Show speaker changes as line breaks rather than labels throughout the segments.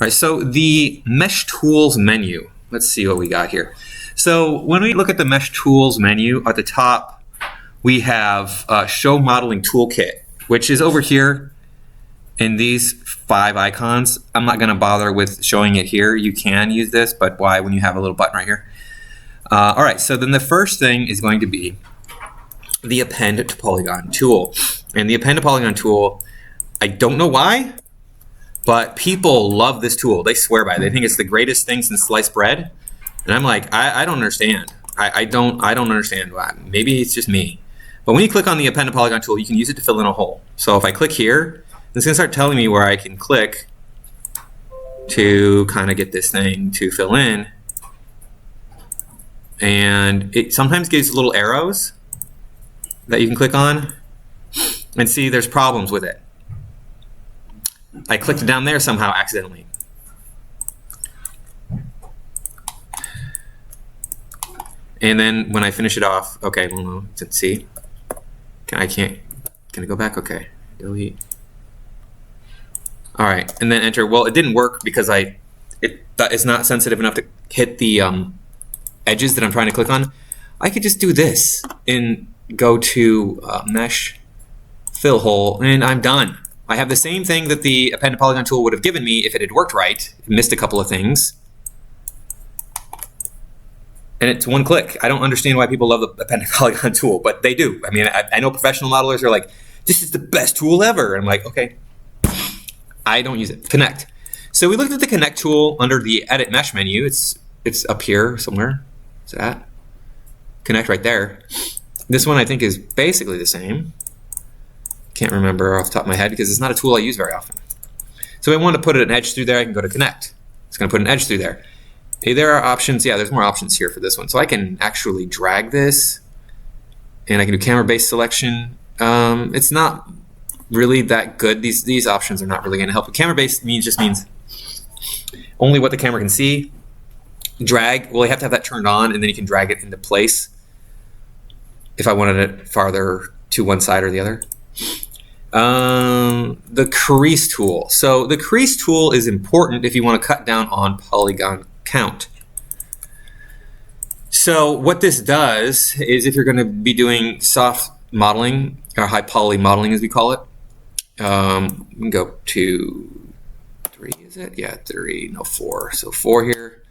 All right, so the Mesh Tools menu, let's see what we got here. So when we look at the Mesh Tools menu, at the top, we have Show Modeling Toolkit, which is over here in these 5 icons. I'm not going to bother with showing it here. You can use this, but why when you have a little button right here? All right, so then the first thing is going to be the Append to Polygon tool. And the Append to Polygon tool, I don't know why, but people love this tool. They swear by it. They think it's the greatest thing since sliced bread. And I'm like, I don't understand. I don't understand why. Maybe it's just me. But when you click on the Append to Polygon tool, you can use it to fill in a hole. So if I click here, it's going to start telling me where I can click to kind of get this thing to fill in. And it sometimes gives little arrows that you can click on. And see, there's problems with it. I clicked down there somehow accidentally. And then when I finish it off, okay, well, no, let's see. Can I go back? Okay, delete. All right, and then enter. Well, it didn't work because it's not sensitive enough to hit the edges that I'm trying to click on. I could just do this and go to Mesh, Fill Hole, and I'm done. I have the same thing that the Append to Polygon tool would have given me if it had worked right. It missed a couple of things. And it's one click. I don't understand why people love the Append to Polygon tool, but they do. I mean, I know professional modelers are like, this is the best tool ever. And I'm like, okay, I don't use it. Connect. So we looked at the Connect tool under the Edit Mesh menu. It's up here somewhere. What's that? Connect right there. This one I think is basically the same. Can't remember off the top of my head because it's not a tool I use very often. So if I want to put an edge through there, I can go to Connect. It's going to put an edge through there. Hey, there are options. Yeah, there's more options here for this one. So I can actually drag this, and I can do camera-based selection. It's not really that good. These options are not really going to help. Camera-based just means only what the camera can see. Drag, well, you have to have that turned on, and then you can drag it into place if I wanted it farther to one side or the other. The crease tool. So the crease tool is important if you want to cut down on polygon count. So what this does is if you're going to be doing soft modeling or high poly modeling as we call it, we can go to 3, is it? Yeah, 3, no 4. So 4 here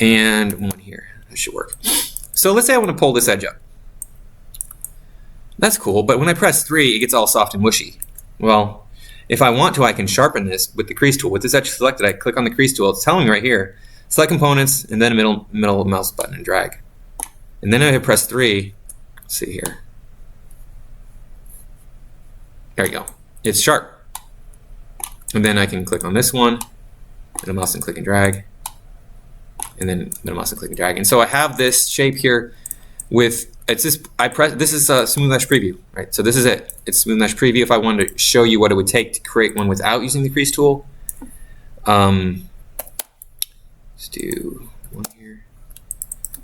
and 1 here. That should work. So let's say I want to pull this edge up. That's cool, but when I press 3, it gets all soft and mushy. Well, if I want to, I can sharpen this with the crease tool. With this edge selected, I click on the crease tool. It's telling me right here, select components, and then a middle mouse button and drag. And then I press 3. Let's see here. There you go. It's sharp. And then I can click on this one, middle mouse and click and drag, and then middle mouse and click and drag. And so I have this shape here with this is a Smooth Mesh Preview, right? So this is it. It's Smooth Mesh Preview. If I wanted to show you what it would take to create one without using the crease tool, let's do one here.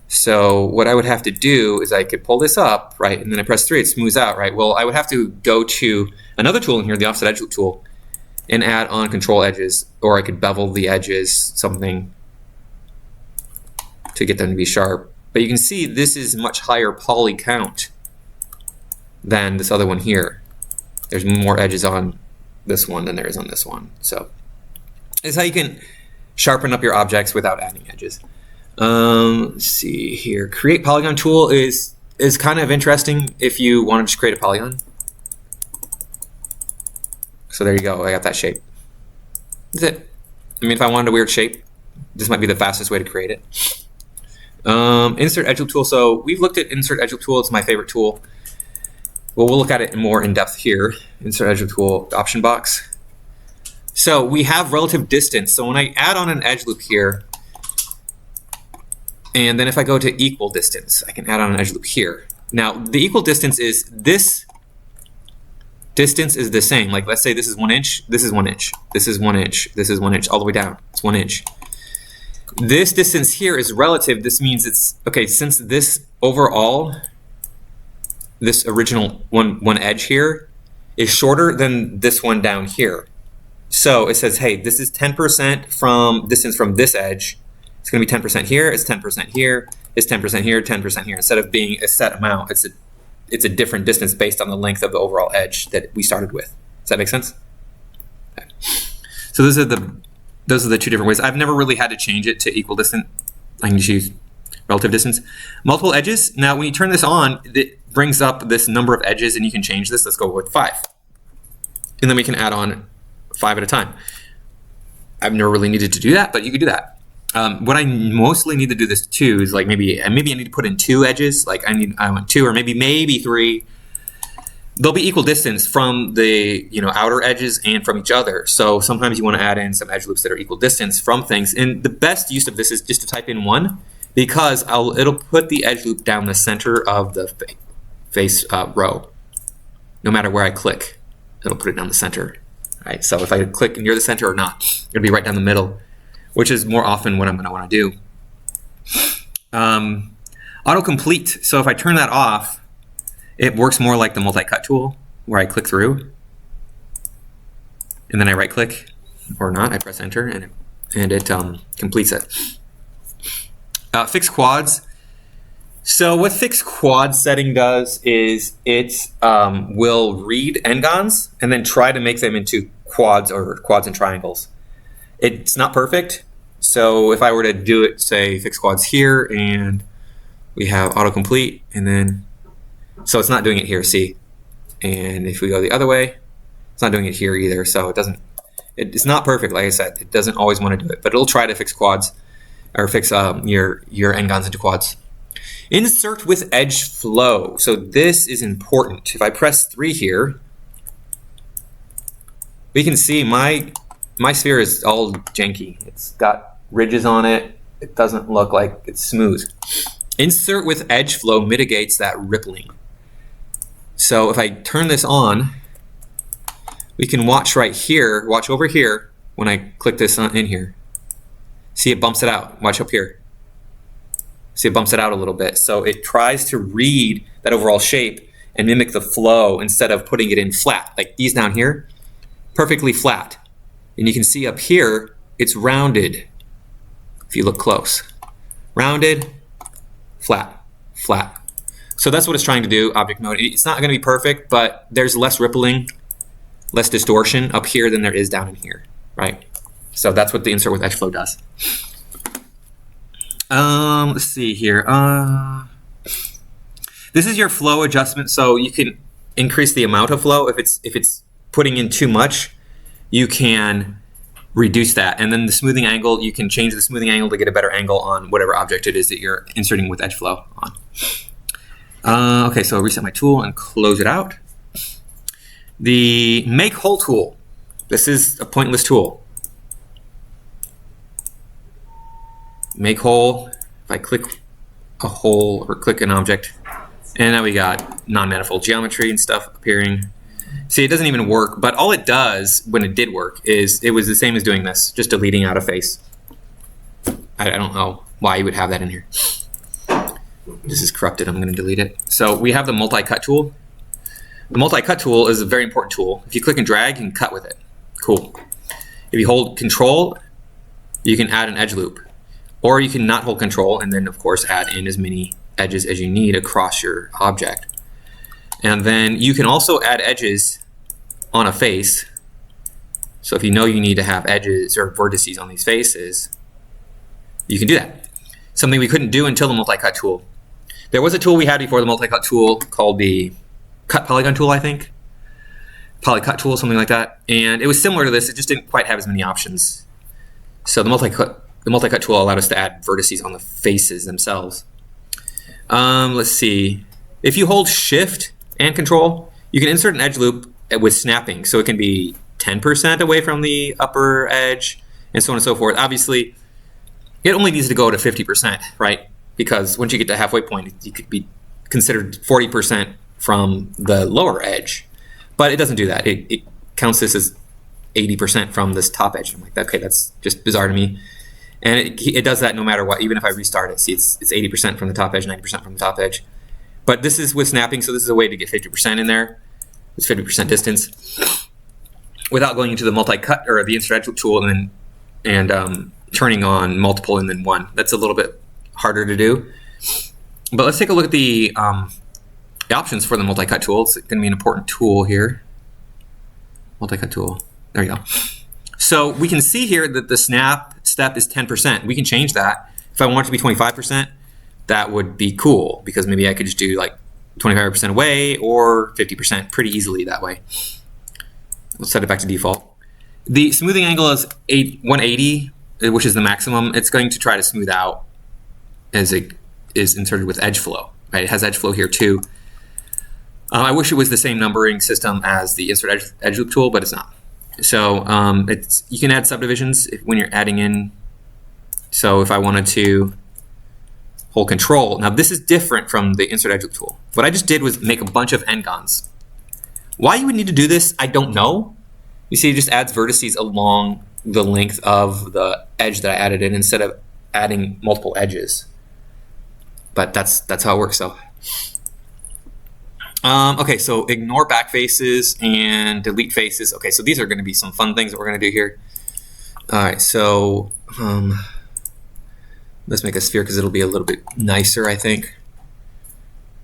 So what I would have to do is I could pull this up, right? And then I press 3, it smooths out, right? Well, I would have to go to another tool in here, the Offset Edge tool, and add on control edges, or I could bevel the edges, something to get them to be sharp. But you can see this is much higher poly count than this other one here. There's more edges on this one than there is on this one. So this is how you can sharpen up your objects without adding edges. Let's see here. Create polygon tool is kind of interesting if you want to just create a polygon. So there you go. I got that shape. That's it. I mean, if I wanted a weird shape, this might be the fastest way to create it. Insert edge loop tool. So we've looked at insert edge loop tool. It's my favorite tool. Well, we'll look at it more in depth here. Insert edge loop tool option box. So we have relative distance. So when I add on an edge loop here, and then if I go to equal distance, I can add on an edge loop here. Now the equal distance is this distance is the same. Like let's say this is 1 inch, this is 1 inch, this is 1 inch, this is 1 inch, all the way down. It's 1 inch. This distance here is relative. This means it's okay, since this overall, this original one edge here is shorter than this one down here. So it says, hey, this is 10% from distance from this edge. It's going to be 10% here. It's 10% here. It's 10% here. 10% here. Instead of being a set amount, it's a different distance based on the length of the overall edge that we started with. Does that make sense? Okay. So those are the two different ways. I've never really had to change it to equal distance. I can just use relative distance. Multiple edges. Now, when you turn this on, it brings up this number of edges, and you can change this. Let's go with 5. And then we can add on 5 at a time. I've never really needed to do that, but you could do that. What I mostly need to do this too is like maybe I need to put in 2 edges. Like I want 2 or maybe 3. They'll be equal distance from the outer edges and from each other. So sometimes you want to add in some edge loops that are equal distance from things. And the best use of this is just to type in 1, because it'll put the edge loop down the center of the face row. No matter where I click, it'll put it down the center. All right, so if I click near the center or not, it'll be right down the middle, which is more often what I'm going to want to do. Autocomplete. So if I turn that off, it works more like the multi-cut tool, where I click through, and then I right-click, or not, I press enter, and it completes it. Fixed quads. So what fixed quad setting does is it will read n-gons and then try to make them into quads or quads and triangles. It's not perfect. So if I were to do it, say fixed quads here, and we have autocomplete, and then, so it's not doing it here, see? And if we go the other way, it's not doing it here either. So it's not perfect, like I said. It doesn't always want to do it, but it'll try to fix quads, or fix your n-gons into quads. Insert with edge flow. So this is important. If I press 3 here, we can see my sphere is all janky. It's got ridges on it. It doesn't look like it's smooth. Insert with edge flow mitigates that rippling. So if I turn this on, we can watch right here, watch over here when I click this in here. See, it bumps it out. Watch up here. See, it bumps it out a little bit. So it tries to read that overall shape and mimic the flow instead of putting it in flat. Like these down here, perfectly flat. And you can see up here, it's rounded. If you look close. Rounded, flat, flat. So that's what it's trying to do, object mode. It's not going to be perfect, but there's less rippling, less distortion up here than there is down in here, right? So that's what the insert with edge flow does. Let's see here. This is your flow adjustment, so you can increase the amount of flow. If it's putting in too much, you can reduce that. And then the smoothing angle, you can change the smoothing angle to get a better angle on whatever object it is that you're inserting with edge flow on. Okay, so I'll reset my tool and close it out. The make hole tool. This is a pointless tool. Make hole. If I click a hole or click an object, and now we got non-manifold geometry and stuff appearing. See, it doesn't even work, but all it does when it did work is it was the same as doing this, just deleting out a face. I don't know why you would have that in here. This is corrupted. I'm going to delete it. So we have the multi-cut tool. The multi-cut tool is a very important tool. If you click and drag, you can cut with it. Cool. If you hold control, you can add an edge loop. Or you can not hold control and then, of course, add in as many edges as you need across your object. And then you can also add edges on a face. So if you know you need to have edges or vertices on these faces, you can do that. Something we couldn't do until the multi-cut tool. There was a tool we had before the multi-cut tool called the cut polygon tool, I think. Polycut tool, something like that. And it was similar to this, it just didn't quite have as many options. So the multi-cut tool allowed us to add vertices on the faces themselves. Let's see. If you hold Shift and Control, you can insert an edge loop with snapping. So it can be 10% away from the upper edge, and so on and so forth. Obviously, it only needs to go to 50%, right? Because once you get to halfway point, you could be considered 40% from the lower edge. But it doesn't do that. It counts this as 80% from this top edge. I'm like, okay, that's just bizarre to me. And it does that no matter what, even if I restart it. See, it's 80% from the top edge, 90% from the top edge. But this is with snapping, so this is a way to get 50% in there. It's 50% distance. without going into the multi-cut or the insert edge tool and turning on multiple and then one. That's a little bit harder to do. But let's take a look at the options for the multi-cut tool. It's going to be an important tool here. Multi-cut tool. There you go. So we can see here that the snap step is 10%. We can change that. If I want it to be 25%, that would be cool, because maybe I could just do like 25% away or 50% pretty easily that way. Let's set it back to default. The smoothing angle is 180, which is the maximum. It's going to try to smooth out as it is inserted with edge flow. Right? It has edge flow here too. I wish it was the same numbering system as the insert edge loop tool, but it's not. So you can add subdivisions when you're adding in. So if I wanted to hold control, now this is different from the insert edge loop tool. What I just did was make a bunch of n-gons. Why you would need to do this, I don't know. You see, it just adds vertices along the length of the edge that I added in instead of adding multiple edges. But that's how it works. So, okay, so ignore back faces and delete faces. Okay, so these are going to be some fun things that we're going to do here. All right, so let's make a sphere because it'll be a little bit nicer, I think.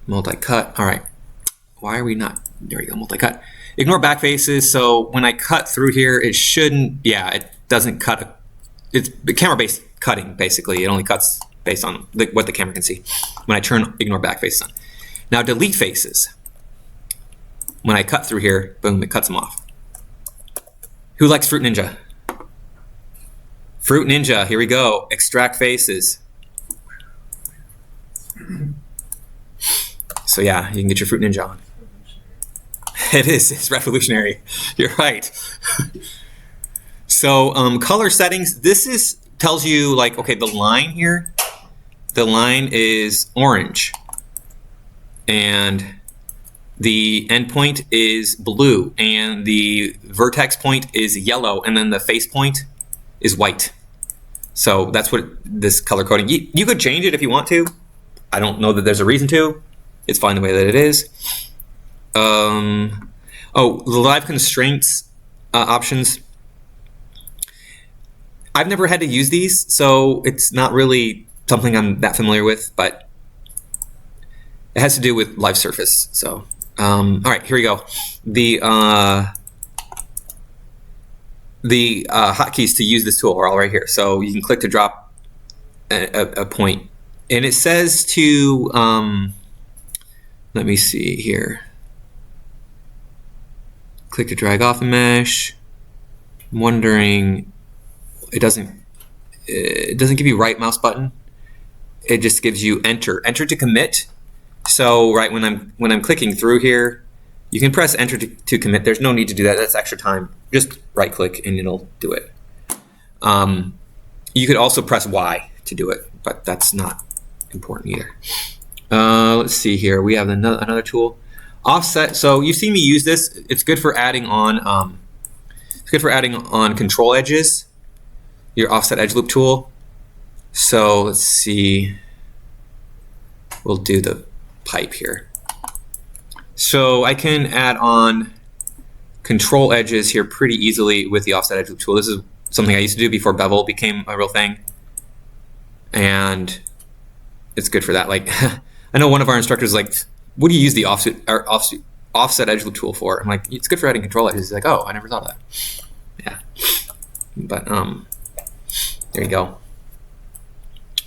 Multi-cut. All right. Why are we not? There we go. Multi-cut. Ignore back faces. So when I cut through here, it shouldn't. Yeah, it doesn't cut. It's camera-based cutting, basically. It only cuts based on what the camera can see. When I turn ignore back faces on. Now delete faces. When I cut through here, boom, it cuts them off. Who likes Fruit Ninja? Fruit Ninja, here we go. Extract faces. So yeah, you can get your Fruit Ninja on. It is, it's revolutionary. You're right. So color settings, this tells you like, okay, the line here, the line is orange. And the endpoint is blue. And the vertex point is yellow. And then the face point is white. So that's what this color coding, you could change it if you want to. I don't know that there's a reason to. It's fine the way that it is. Oh, the live constraints options. I've never had to use these, so it's not really something I'm that familiar with, but it has to do with live surface. So, all right, here we go. The hotkeys to use this tool are all right here. So you can click to drop a point, and it says to let me see here. Click to drag off a mesh. I'm wondering, it doesn't give you right mouse button. It just gives you enter to commit. So right when I'm clicking through here, you can press enter to commit. There's no need to do that. That's extra time. Just right click and it'll do it. You could also press Y to do it, but that's not important either. Let's see here. We have another tool. Offset. So you've seen me use this. It's good for adding on. It's good for adding on control edges. Your offset edge loop tool. So let's see. We'll do the pipe here. So I can add on control edges here pretty easily with the offset edge loop tool. This is something I used to do before Bevel became a real thing, and it's good for that. Like, I know one of our instructors is like, what do you use the offset edge loop tool for? I'm like, it's good for adding control edges. He's like, oh, I never thought of that. Yeah, but there you go.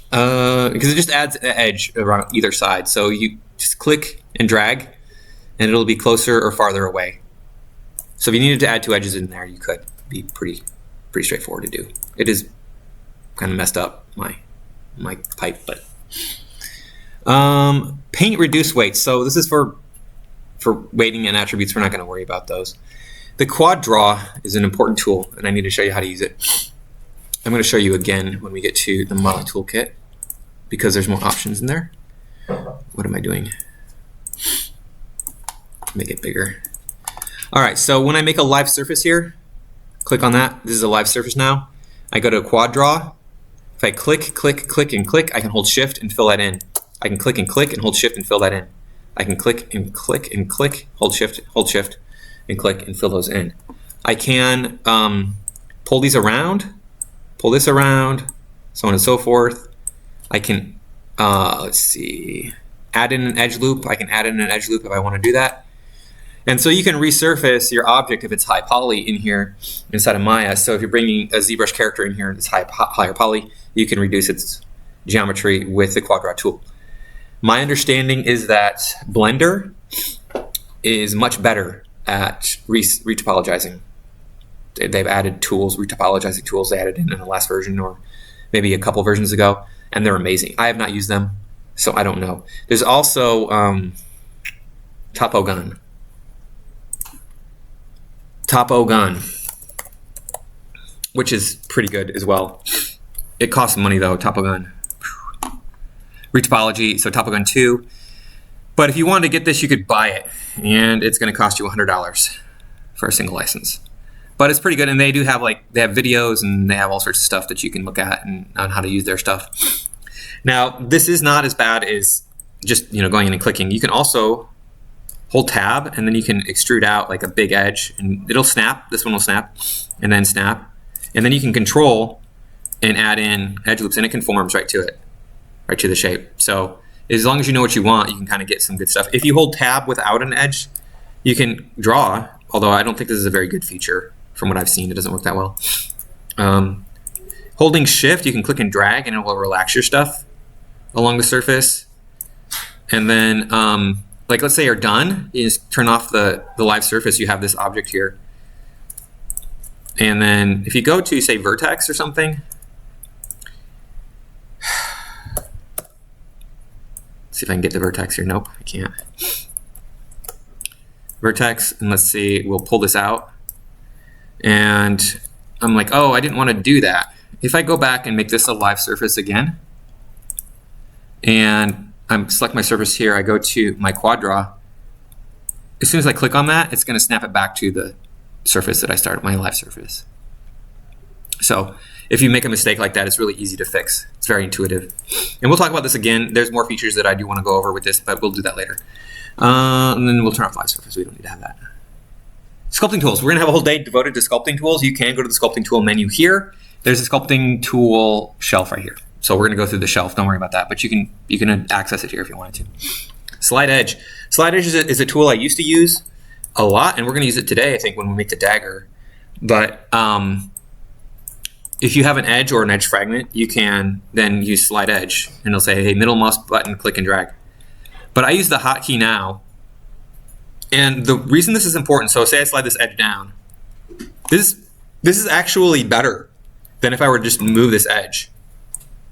Because it just adds an edge around either side. So you just click and drag, and it'll be closer or farther away. So if you needed to add two edges in there, you could. Be pretty straightforward to do. It is kind of messed up, my pipe, but. Paint reduce weights. So this is for weighting and attributes. We're not going to worry about those. The quad draw is an important tool, and I need to show you how to use it. I'm going to show you again when we get to the model toolkit, because there's more options in there. What am I doing? Make it bigger. All right, so when I make a live surface here, click on that. This is a live surface now. I go to quad draw. If I click, and click, I can hold shift and fill that in. I can click and click and hold shift and fill that in. I can click and click and click, hold shift, and click and fill those in. I can pull these around, pull this around, so on and so forth. I can, let's see, add in an edge loop. I can add in an edge loop if I want to do that. And so you can resurface your object if it's high poly in here inside of Maya. So if you're bringing a ZBrush character in here and it's higher poly, you can reduce its geometry with the Quad Draw tool. My understanding is that Blender is much better at retopologizing. They've added tools, retopologizing tools they added in the last version or maybe a couple versions ago, and they're amazing. I have not used them, so I don't know. There's also Topogun. Which is pretty good as well. It costs money though, Topogun. Retopology, so Topogun 2. But if you wanted to get this, you could buy it, and it's going to cost you $100 for a single license. But it's pretty good, and they do have they have videos and they have all sorts of stuff that you can look at and on how to use their stuff. Now, this is not as bad as just going in and clicking. You can also hold tab, and then you can extrude out like a big edge, and it'll snap. This one will snap, and then snap, and then you can control and add in edge loops, and it conforms right to it, right to the shape. So as long as you know what you want, you can kind of get some good stuff. If you hold tab without an edge, you can draw, although I don't think this is a very good feature. From what I've seen, it doesn't work that well. Holding shift, you can click and drag, and it will relax your stuff along the surface. And then, let's say you're done, you just turn off the live surface. You have this object here. And then if you go to, say, vertex or something, see if I can get the vertex here. Nope, I can't. Vertex, and let's see, we'll pull this out. And I'm like, oh, I didn't want to do that. If I go back and make this a live surface again, and I select my surface here, I go to my Quad Draw. As soon as I click on that, it's going to snap it back to the surface that I started, my live surface. So if you make a mistake like that, it's really easy to fix. It's very intuitive. And we'll talk about this again. There's more features that I do want to go over with this, but we'll do that later. And then we'll turn off live surface. We don't need to have that. Sculpting tools. We're going to have a whole day devoted to sculpting tools. You can go to the sculpting tool menu here. There's a sculpting tool shelf right here. So we're going to go through the shelf. Don't worry about that. But you can access it here if you wanted to. Slide Edge. Slide Edge is a tool I used to use a lot, and we're going to use it today, I think, when we make the dagger. But if you have an edge or an edge fragment, you can then use Slide Edge. And it'll say, hey, middle mouse button, click and drag. But I use the hotkey now. And the reason this is important, so say I slide this edge down. This is actually better than if I were to just move this edge.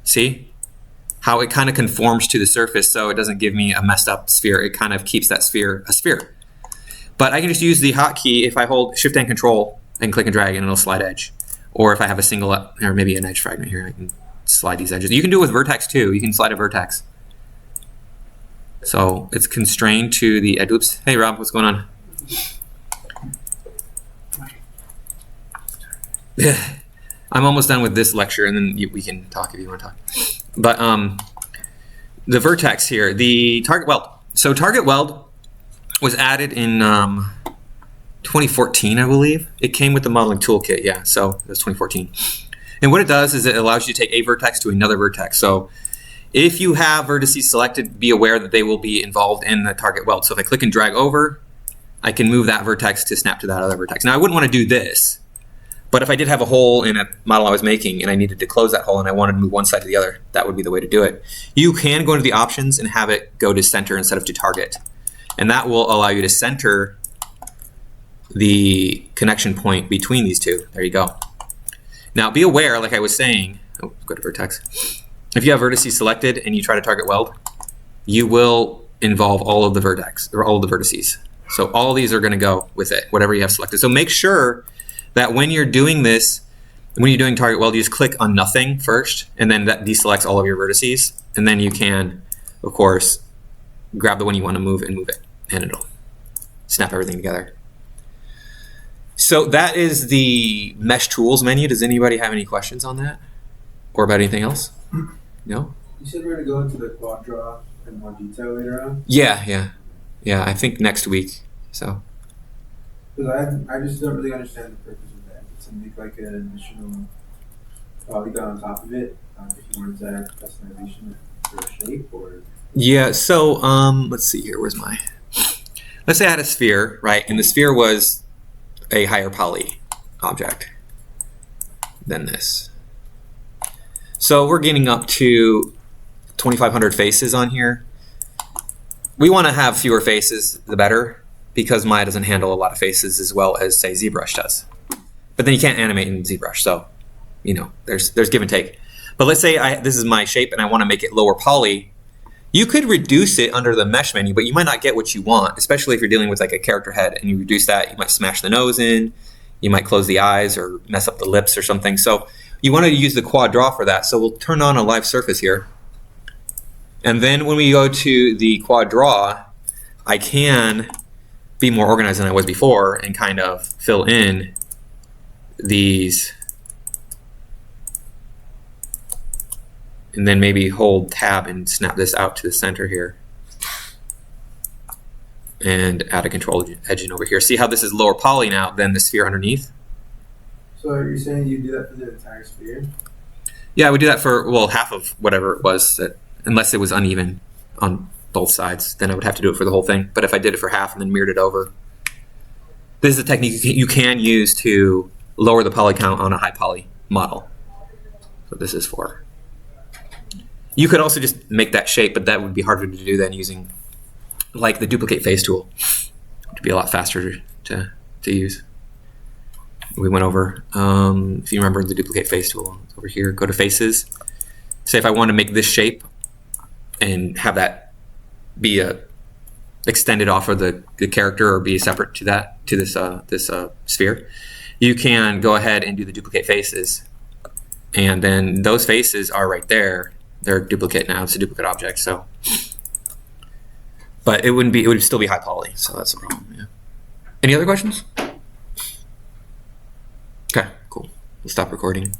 See how it kind of conforms to the surface, so it doesn't give me a messed up sphere. It kind of keeps that sphere a sphere. But I can just use the hotkey. If I hold Shift and Control and click and drag, and it'll slide edge. Or if I have a single, or maybe an edge fragment here, I can slide these edges. You can do it with vertex too. You can slide a vertex. So it's constrained to the edge loops. Hey Rob, what's going on? I'm almost done with this lecture, and then we can talk if you want to talk. But the vertex here, the target weld. So target weld was added in 2014, I believe. It came with the modeling toolkit, yeah. So it was 2014. And what it does is it allows you to take a vertex to another vertex. So if you have vertices selected, be aware that they will be involved in the target weld. So if I click and drag over, I can move that vertex to snap to that other vertex. Now I wouldn't want to do this, but if I did have a hole in a model I was making and I needed to close that hole and I wanted to move one side to the other, that would be the way to do it. You can go into the options and have it go to center instead of to target. And that will allow you to center the connection point between these two. There you go. Now be aware, like I was saying, oh, go to vertex. If you have vertices selected and you try to target weld, you will involve all of the vertex or all of the vertices. So all of these are going to go with it, whatever you have selected. So make sure that when you're doing this, when you're doing target weld, you just click on nothing first, and then that deselects all of your vertices. And then you can, of course, grab the one you want to move and move it, and it'll snap everything together. So that is the Mesh Tools menu. Does anybody have any questions on that? Or about anything else? No?
You said we're going to go into the Quad Draw in more detail later on?
Yeah, I think next week. So
Because I just don't really understand the purpose of that. To make like an additional polygon on top of it, if you wanted to add customization for a shape or.
Yeah, so let's see here. Where's my... Let's say I had a sphere, right? And the sphere was a higher poly object than this. So we're getting up to 2,500 faces on here. We want to have fewer faces, the better, because Maya doesn't handle a lot of faces as well as, say, ZBrush does. But then you can't animate in ZBrush, so, you know, there's give and take. But let's say this is my shape and I want to make it lower poly. You could reduce it under the mesh menu, but you might not get what you want, especially if you're dealing with like a character head and you reduce that, you might smash the nose in, you might close the eyes or mess up the lips or something. So you want to use the quad draw for that. So we'll turn on a live surface here. And then when we go to the quad draw, I can be more organized than I was before and kind of fill in these. And then maybe hold tab and snap this out to the center here. And add a control edge in over here. See how this is lower poly now than the sphere underneath?
So you're saying you do that for the entire sphere?
Yeah, we do that for, well, half of whatever it was, that, unless it was uneven on both sides, then I would have to do it for the whole thing. But if I did it for half and then mirrored it over, this is a technique you can use to lower the poly count on a high poly model. So this is for. You could also just make that shape, but that would be harder to do than using like the duplicate face tool. It would be a lot faster to use. We went over, if you remember the duplicate face tool, it's over here, go to faces. Say if I want to make this shape and have that be extended off of the character or be separate to that, to this sphere, you can go ahead and do the duplicate faces. And then those faces are right there. They're duplicate now. It's a duplicate object. So, but it wouldn't be. It would still be high poly. So that's the problem. Yeah. Any other questions? Okay, cool. We'll stop recording.